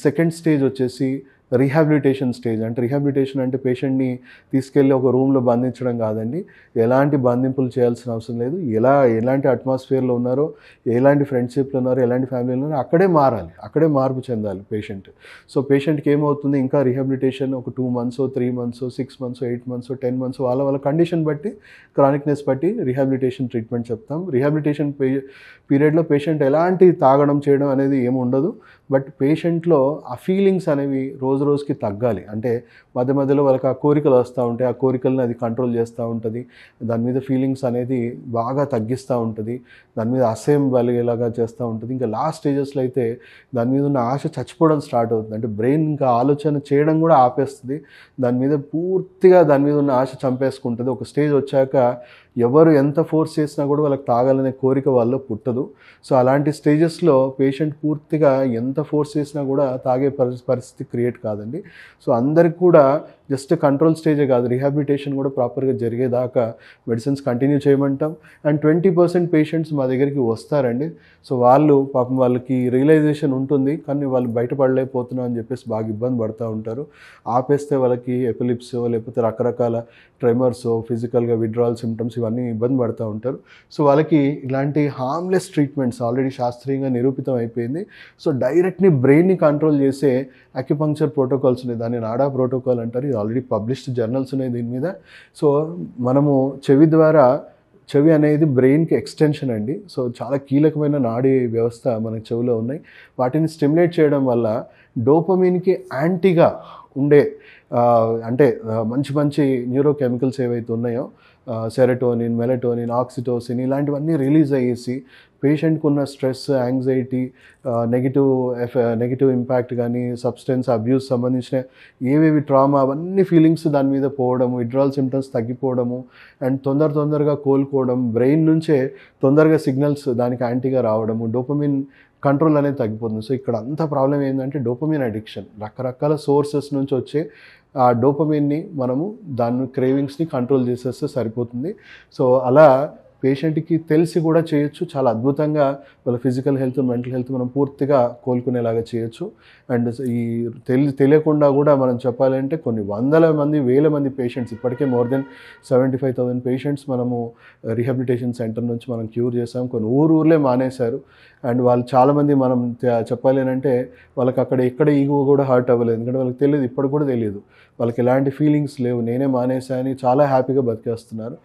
Second stage వచ్చేసి rehabilitation stage. అంటే rehabilitation అంటే పేషెంట్ని తీసుకెళ్ళి ఒక రూమ్లో బంధించడం కాదండి. ఎలాంటి బంధింపులు చేయాల్సిన అవసరం లేదు. ఎలాంటి అట్మాస్ఫియర్లో ఉన్నారో, ఎలాంటి ఫ్రెండ్షిప్లో ఉన్నారో, ఎలాంటి ఫ్యామిలీలో ఉన్నారో అక్కడే మారాలి, అక్కడే మార్పు చెందాలి పేషెంట్. సో పేషెంట్కి ఏమవుతుంది, ఇంకా రీహాబిలిటేషన్ ఒక 2 months 3 months 6 months 8 months 10 months వాళ్ళ కండిషన్ బట్టి, క్రానిక్నెస్ బట్టి రీహాబిలిటేషన్ ట్రీట్మెంట్ చెప్తాం. రీహాబిలిటేషన్ పీరియడ్లో పేషెంట్ ఎలాంటి తాగడం చేయడం అనేది ఏమి ఉండదు. బట్ పేషెంట్లో ఆ ఫీలింగ్స్ అనేవి రోజుకి తగ్గాలి. అంటే మధ్యలో వాళ్ళకి ఆ కోరికలు వస్తూ ఉంటాయి, ఆ కోరికలను అది కంట్రోల్ చేస్తూ ఉంటుంది. దాని మీద ఫీలింగ్స్ అనేది బాగా తగ్గిస్తూ ఉంటుంది, దాని మీద అసహ్యం కలిగేలాగా చేస్తూ ఉంటుంది. ఇంకా లాస్ట్ స్టేజెస్లో అయితే దాని మీద ఉన్న ఆశ చచ్చిపోవడం స్టార్ట్ అవుతుంది. అంటే బ్రెయిన్ ఇంకా ఆలోచన చేయడం కూడా ఆపేస్తుంది, దాని మీద పూర్తిగా దాని మీద ఉన్న ఆశ చంపేసుకుంటుంది. ఒక స్టేజ్ వచ్చాక ఎవరు ఎంత ఫోర్స్ చేసినా కూడా వాళ్ళకి తాగాలనే కోరిక వాళ్ళలో పుట్టదు. సో అలాంటి స్టేజెస్లో పేషెంట్ పూర్తిగా ఎంత ఫోర్స్ చేసినా కూడా తాగే పరిస్థితి క్రియేట్ కాదండి. సో అందరికి కూడా జస్ట్ కంట్రోల్ స్టేజే కాదు, రీహాబిలిటేషన్ కూడా ప్రాపర్గా జరిగేదాకా మెడిసిన్స్ కంటిన్యూ చేయమంటాం. అండ్ 20% పేషెంట్స్ మా దగ్గరికి వస్తారండి. సో వాళ్ళు పాపం వాళ్ళకి రియలైజేషన్ ఉంటుంది, కానీ వాళ్ళు బయటపడలేకపోతున్నాం అని చెప్పేసి బాగా ఇబ్బంది పడుతూ ఉంటారు. ఆపేస్తే వాళ్ళకి ఎపిలిప్సో లేకపోతే రకరకాల ట్రెమర్సో, ఫిజికల్గా విత్డ్రావల్ సిమ్టమ్స్ ఇవన్నీ ఇబ్బంది పడుతూ ఉంటారు. సో వాళ్ళకి ఇలాంటి హార్మ్లెస్ ట్రీట్మెంట్స్ ఆల్రెడీ శాస్త్రీయంగా నిరూపితం అయిపోయింది. సో డైరెక్ట్ని బ్రెయిన్ని కంట్రోల్ చేసే అక్యుపంక్చర్ ప్రోటోకాల్స్ ఉన్నాయి, దాన్ని నాడా ప్రోటోకాల్ అంటారు. ఇది ఆల్రెడీ పబ్లిష్డ్ జర్నల్స్ ఉన్నాయి దీని మీద. సో మనము చెవి అనేది బ్రెయిన్కి ఎక్స్టెన్షన్ అండి. సో చాలా కీలకమైన నాడీ వ్యవస్థ మనకి చెవిలో ఉన్నాయి. వాటిని స్టిమ్యులేట్ చేయడం వల్ల డోపమిన్కి యాంటీగా ఉండే అంటే మంచి న్యూరో కెమికల్స్ ఏవైతే ఉన్నాయో, సెరటోనిన్, మెలటోనిన్, ఆక్సిటోసిన్ ఇలాంటివన్నీ రిలీజ్ అయ్యేసి పేషెంట్కి ఉన్న స్ట్రెస్, యాంగ్జైటీ, నెగిటివ్ ఇంపాక్ట్ కానీ, సబ్స్టెన్స్ అబ్యూస్ సంబంధించిన ఏవేవి ట్రామా అవన్నీ ఫీలింగ్స్ దాని మీద పోవడము, విత్డ్రావల్ సిమ్టమ్స్ తగ్గిపోవడము, అండ్ తొందరగా కోలుకోవడం, బ్రెయిన్ నుంచే తొందరగా సిగ్నల్స్ దానికి యాంటీగా రావడము, డోపమిన్ కంట్రోల్ అనేది తగ్గిపోతుంది. సో ఇక్కడ అంత ప్రాబ్లం ఏంటంటే డోపమిన్ అడిక్షన్. రకరకాల సోర్సెస్ నుంచి వచ్చే ఆ డోపమిన్ని మనము దాని క్రేవింగ్స్ని కంట్రోల్ చేసేస్తే సరిపోతుంది. సో అలా పేషెంట్కి తెలిసి కూడా చేయొచ్చు, చాలా అద్భుతంగా వాళ్ళ ఫిజికల్ హెల్త్, మెంటల్ హెల్త్ మనం పూర్తిగా కోలుకునేలాగా చేయొచ్చు. అండ్ ఈ తెలియకుండా కూడా మనం చెప్పాలంటే కొన్ని వందల మంది, వేల మంది పేషెంట్స్, ఇప్పటికే మోర్ దెన్ 75,000 పేషెంట్స్ మనము రీహాబిలిటేషన్ సెంటర్ నుంచి మనం క్యూర్ చేసాం. కొన్ని ఊర్లే మానేశారు. అండ్ వాళ్ళు చాలామంది మనం చెప్పాలి అంటే వాళ్ళకి ఎక్కడ ఈగో కూడా హర్ట్ అవ్వలేదు, ఎందుకంటే వాళ్ళకి తెలియదు, ఇప్పటికి కూడా తెలియదు, వాళ్ళకి ఎలాంటి ఫీలింగ్స్ లేవు, నేనే మానేసా అని చాలా హ్యాపీగా బతికేస్తున్నారు.